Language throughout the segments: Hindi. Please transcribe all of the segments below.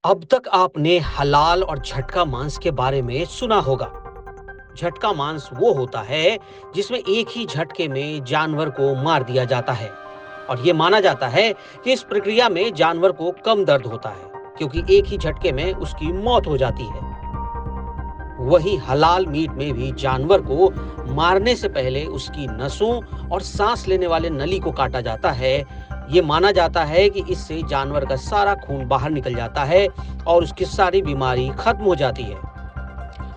अब तक आपने हलाल और झटका मांस के बारे में सुना होगा। झटका मांस वो होता है जिसमें एक ही झटके में जानवर को मार दिया जाता है और ये माना जाता है कि इस प्रक्रिया में जानवर को कम दर्द होता है क्योंकि एक ही झटके में उसकी मौत हो जाती है। वही हलाल मीट में भी जानवर को मारने से पहले उसकी नसों और सांस लेने वाले नली को काटा जाता है। ये माना जाता है कि इससे जानवर का सारा खून बाहर निकल जाता है और उसकी सारी बीमारी खत्म हो जाती है।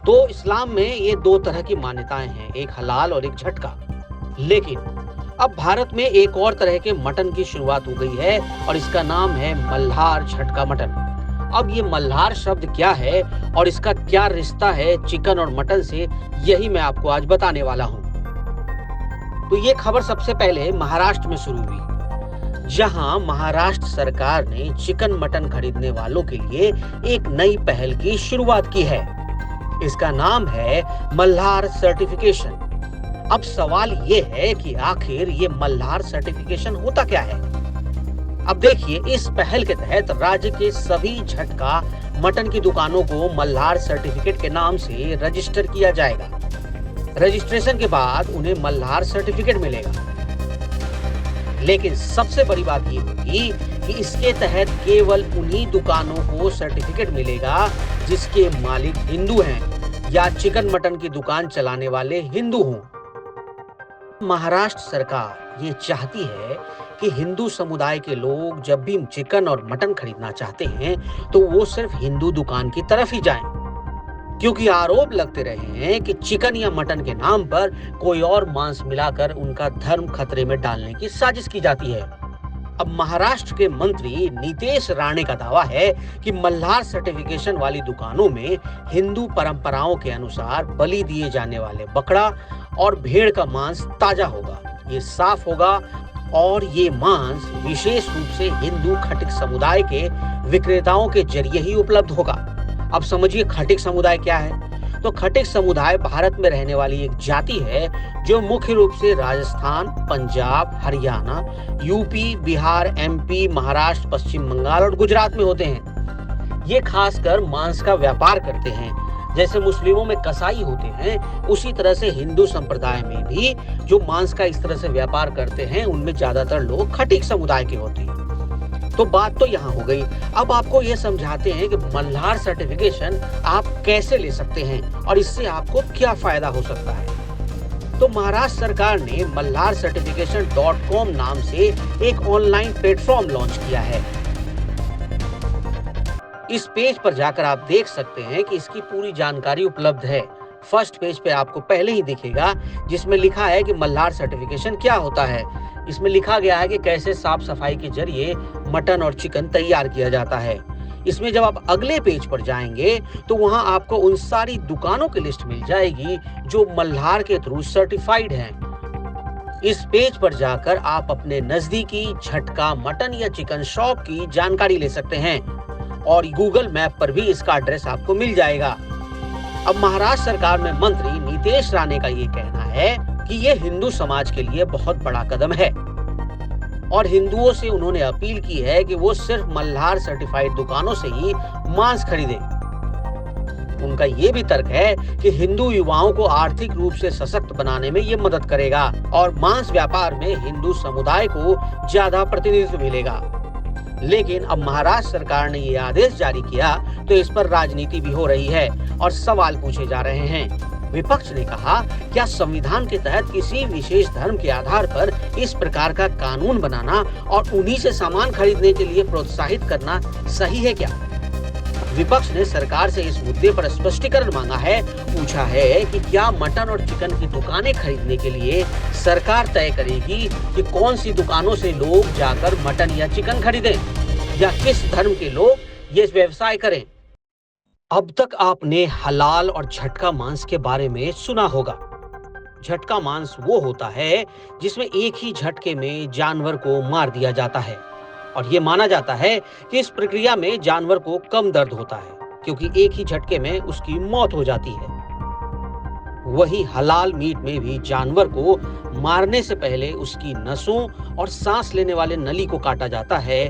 तो इस्लाम में ये दो तरह की मान्यताएं हैं, एक हलाल और एक झटका। लेकिन अब भारत में एक और तरह के मटन की शुरुआत हो गई है और इसका नाम है मल्हार झटका मटन। अब ये मल्हार शब्द क्या है और इसका क्या रिश्ता है चिकन और मटन से, यही मैं आपको आज बताने वाला हूँ। तो ये खबर सबसे पहले महाराष्ट्र में शुरू हुई, जहां महाराष्ट्र सरकार ने चिकन मटन खरीदने वालों के लिए एक नई पहल की शुरुआत की है। इसका नाम है मल्हार सर्टिफिकेशन। अब सवाल ये है कि आखिर ये मल्हार सर्टिफिकेशन होता क्या है। अब देखिए, इस पहल के तहत राज्य के सभी झटका मटन की दुकानों को मल्हार सर्टिफिकेट के नाम से रजिस्टर किया जाएगा। रजिस्ट्रेशन के बाद उन्हें मल्हार सर्टिफिकेट मिलेगा। लेकिन सबसे बड़ी बात ये होगी कि इसके तहत केवल उन्हीं दुकानों को सर्टिफिकेट मिलेगा जिसके मालिक हिंदू हैं या चिकन मटन की दुकान चलाने वाले हिंदू हों। महाराष्ट्र सरकार ये चाहती है कि हिंदू समुदाय के लोग जब भी चिकन और मटन खरीदना चाहते हैं तो वो सिर्फ हिंदू दुकान की तरफ ही जाएं, क्योंकि आरोप लगते रहे हैं कि चिकन या मटन के नाम पर कोई और मांस मिलाकर उनका धर्म खतरे में डालने की साजिश की जाती है। अब महाराष्ट्र के मंत्री नीतेश राणे का दावा है कि मल्हार सर्टिफिकेशन वाली दुकानों में हिंदू परंपराओं के अनुसार बलि दिए जाने वाले बकरा और भेड़ का मांस ताजा होगा, ये साफ होगा और ये मांस विशेष रूप से हिंदू खटिक समुदाय के विक्रेताओं के जरिए ही उपलब्ध होगा। अब समझिए खटिक समुदाय क्या है। तो खटिक समुदाय भारत में रहने वाली एक जाति है जो मुख्य रूप से राजस्थान, पंजाब, हरियाणा, यूपी, बिहार, एमपी, महाराष्ट्र, पश्चिम बंगाल और गुजरात में होते हैं। ये खासकर मांस का व्यापार करते हैं। जैसे मुस्लिमों में कसाई होते हैं, उसी तरह से हिंदू संप्रदाय में भी जो मांस का इस तरह से व्यापार करते हैं उनमें ज्यादातर लोग खटिक समुदाय के होते हैं। तो बात तो यहाँ हो गई। अब आपको ये समझाते हैं कि मल्हार सर्टिफिकेशन आप कैसे ले सकते हैं और इससे आपको क्या फायदा हो सकता है। तो महाराष्ट्र सरकार ने मल्हार सर्टिफिकेशन.com नाम से एक ऑनलाइन प्लेटफॉर्म लॉन्च किया है। इस पेज पर जाकर आप देख सकते हैं कि इसकी पूरी जानकारी उपलब्ध है। फर्स्ट पेज पे आपको पहले ही दिखेगा जिसमें लिखा है कि मल्हार सर्टिफिकेशन क्या होता है। इसमें लिखा गया है कि कैसे साफ सफाई के जरिए मटन और चिकन तैयार किया जाता है। इसमें जब आप अगले पेज पर जाएंगे तो वहां आपको उन सारी दुकानों की लिस्ट मिल जाएगी जो मल्हार के थ्रू सर्टिफाइड हैं। इस पेज पर जाकर आप अपने नजदीकी झटका मटन या चिकन शॉप की जानकारी ले सकते हैं और गूगल मैप पर भी इसका एड्रेस आपको मिल जाएगा। अब महाराष्ट्र सरकार में मंत्री नीतेश राणे का ये कहना है कि ये हिंदू समाज के लिए बहुत बड़ा कदम है और हिंदुओं से उन्होंने अपील की है कि वो सिर्फ मल्हार सर्टिफाइड दुकानों से ही मांस खरीदें। उनका ये भी तर्क है कि हिंदू युवाओं को आर्थिक रूप से सशक्त बनाने में ये मदद करेगा और मांस व्यापार में हिंदू समुदाय को ज्यादा प्रतिनिधित्व मिलेगा। लेकिन अब महाराष्ट्र सरकार ने ये आदेश जारी किया तो इस पर राजनीति भी हो रही है और सवाल पूछे जा रहे हैं। विपक्ष ने कहा, क्या संविधान के तहत किसी विशेष धर्म के आधार पर इस प्रकार का कानून बनाना और उन्हीं से सामान खरीदने के लिए प्रोत्साहित करना सही है क्या? विपक्ष ने सरकार से इस मुद्दे पर स्पष्टीकरण मांगा है। पूछा है कि क्या मटन और चिकन की दुकानें खरीदने के लिए सरकार तय करेगी कि कौन सी दुकानों से लोग जाकर मटन या चिकन खरीदें या किस धर्म के लोग ये व्यवसाय करें। अब तक आपने हलाल और झटका मांस के बारे में सुना होगा। झटका मांस वो होता है जिसमें एक ही झटके में जानवर को मार दिया जाता है और ये माना जाता है कि इस प्रक्रिया में जानवर को कम दर्द होता है क्योंकि एक ही झटके में उसकी मौत हो जाती है। वही हलाल मीट में भी जानवर को मारने से पहले उसकी नसों और सांस लेने वाले नली को काटा जाता है।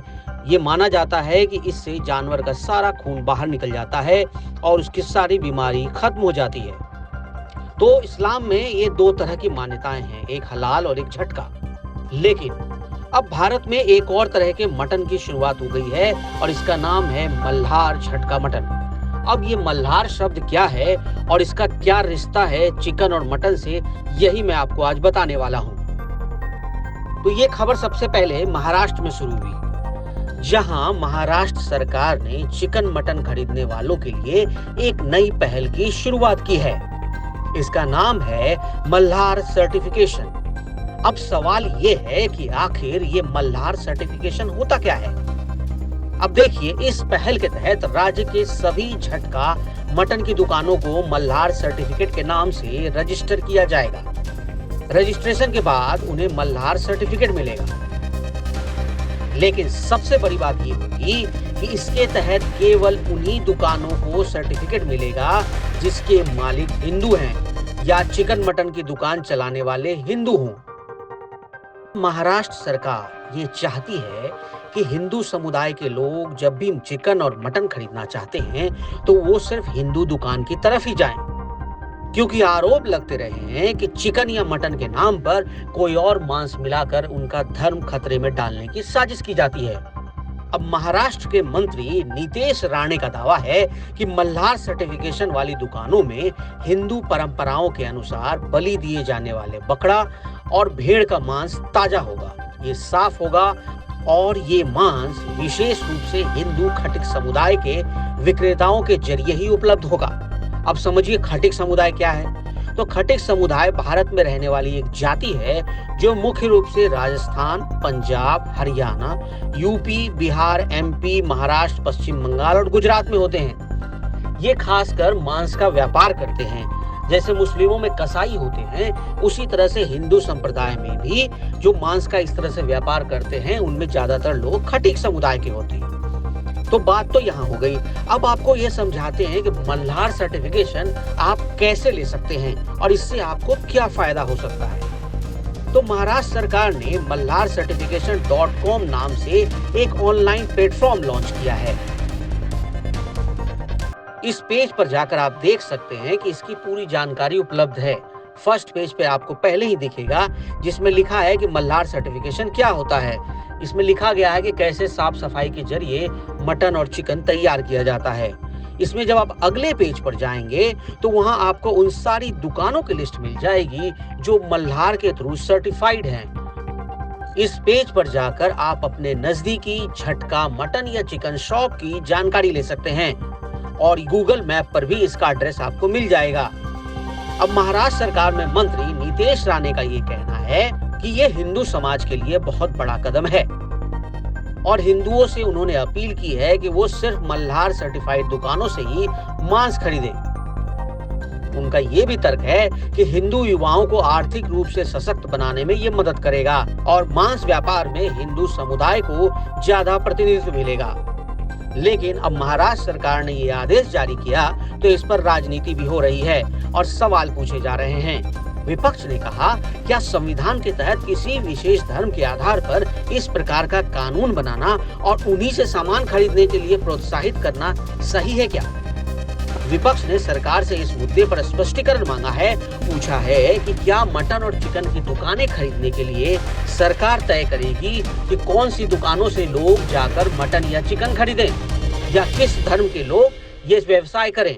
ये माना जाता है कि इससे जानवर का सारा खून बाहर निकल जाता है और उसकी सारी बीमारी खत्म हो जाती है। तो इस्लाम में ये दो तरह की मान्यताएं हैं, एक हलाल और एक झटका। लेकिन अब भारत में एक और तरह के मटन की शुरुआत हो गई है और इसका नाम है मल्हार झटका मटन। अब ये मल्हार शब्द क्या है और इसका क्या रिश्ता है चिकन और मटन से, यही मैं आपको आज बताने वाला हूँ। तो ये खबर सबसे पहले महाराष्ट्र में शुरू हुई, जहां महाराष्ट्र सरकार ने चिकन मटन खरीदने वालों के लिए एक नई पहल की शुरुआत की है। इसका नाम है मल्हार सर्टिफिकेशन। अब सवाल ये है कि आखिर ये मल्हार सर्टिफिकेशन होता क्या है। अब देखिए, इस पहल के तहत राज्य के सभी झटका मटन की दुकानों को मल्हार सर्टिफिकेट के नाम से रजिस्टर किया जाएगा। रजिस्ट्रेशन के बाद उन्हें मल्हार सर्टिफिकेट मिलेगा। लेकिन सबसे बड़ी बात ये होगी कि इसके तहत केवल उन्हीं दुकानों को सर्टिफिकेट मिलेगा जिसके मालिक हिंदू हैं या चिकन मटन की दुकान चलाने वाले हिंदू हों। महाराष्ट्र सरकार ये चाहती है कि हिंदू समुदाय के लोग जब भी चिकन और मटन खरीदना चाहते हैं तो वो सिर्फ हिंदू दुकान की तरफ ही जाएं, क्योंकि आरोप लगते रहे हैं कि चिकन या मटन के नाम पर कोई और मांस मिलाकर उनका धर्म खतरे में डालने की साजिश की जाती है। अब महाराष्ट्र के मंत्री नीतेश राणे का दावा है कि मल्हार सर्टिफिकेशन वाली दुकानों में हिंदू परंपराओं के अनुसार बलि दिए जाने वाले बकरा और भेड़ का मांस ताजा होगा, ये साफ होगा और ये मांस विशेष रूप से हिंदू खटिक समुदाय के विक्रेताओं के जरिए ही उपलब्ध होगा। अब समझिए खटिक समुदाय क्या है। तो खटिक समुदाय भारत में रहने वाली एक जाति है जो मुख्य रूप से राजस्थान, पंजाब, हरियाणा, यूपी, बिहार, एमपी, महाराष्ट्र, पश्चिम बंगाल और गुजरात में होते हैं। ये खासकर मांस का व्यापार करते हैं। जैसे मुस्लिमों में कसाई होते हैं, उसी तरह से हिंदू संप्रदाय में भी जो मांस का इस तरह से व्यापार करते हैं उनमें ज्यादातर लोग खटिक समुदाय के होते हैं। तो बात तो यहाँ हो गई। अब आपको ये समझाते हैं कि मल्हार सर्टिफिकेशन आप कैसे ले सकते हैं और इससे आपको क्या फायदा हो सकता है। तो महाराष्ट्र सरकार ने मल्हार सर्टिफिकेशन.com नाम से एक ऑनलाइन प्लेटफॉर्म लॉन्च किया है। इस पेज पर जाकर आप देख सकते हैं कि इसकी पूरी जानकारी उपलब्ध है। फर्स्ट पेज पे आपको पहले ही दिखेगा, जिसमें लिखा है कि मल्हार सर्टिफिकेशन क्या होता है। इसमें लिखा गया है कि कैसे साफ सफाई के जरिए मटन और चिकन तैयार किया जाता है। इसमें जब आप अगले पेज पर जाएंगे तो वहां आपको उन सारी दुकानों की लिस्ट मिल जाएगी जो मल्हार के थ्रू सर्टिफाइड हैं। इस पेज पर जाकर आप अपने नजदीकी झटका मटन या चिकन शॉप की जानकारी ले सकते हैं और गूगल मैप पर भी इसका एड्रेस आपको मिल जाएगा। अब महाराष्ट्र सरकार में मंत्री नीतेश राणे का ये कहना है कि ये हिंदू समाज के लिए बहुत बड़ा कदम है और हिंदुओं से उन्होंने अपील की है कि वो सिर्फ मल्हार सर्टिफाइड दुकानों से ही मांस खरीदें। उनका ये भी तर्क है कि हिंदू युवाओं को आर्थिक रूप से सशक्त बनाने में ये मदद करेगा और मांस व्यापार में हिंदू समुदाय को ज्यादा प्रतिनिधित्व मिलेगा। लेकिन अब महाराष्ट्र सरकार ने ये आदेश जारी किया तो इस पर राजनीति भी हो रही है और सवाल पूछे जा रहे हैं। विपक्ष ने कहा, क्या संविधान के तहत किसी विशेष धर्म के आधार पर इस प्रकार का कानून बनाना और उन्हीं से सामान खरीदने के लिए प्रोत्साहित करना सही है क्या? विपक्ष ने सरकार से इस मुद्दे पर स्पष्टीकरण मांगा है। पूछा है कि क्या मटन और चिकन की दुकानें खरीदने के लिए सरकार तय करेगी कि कौन सी दुकानों से लोग जाकर मटन या चिकन खरीदें या किस धर्म के लोग ये व्यवसाय करें।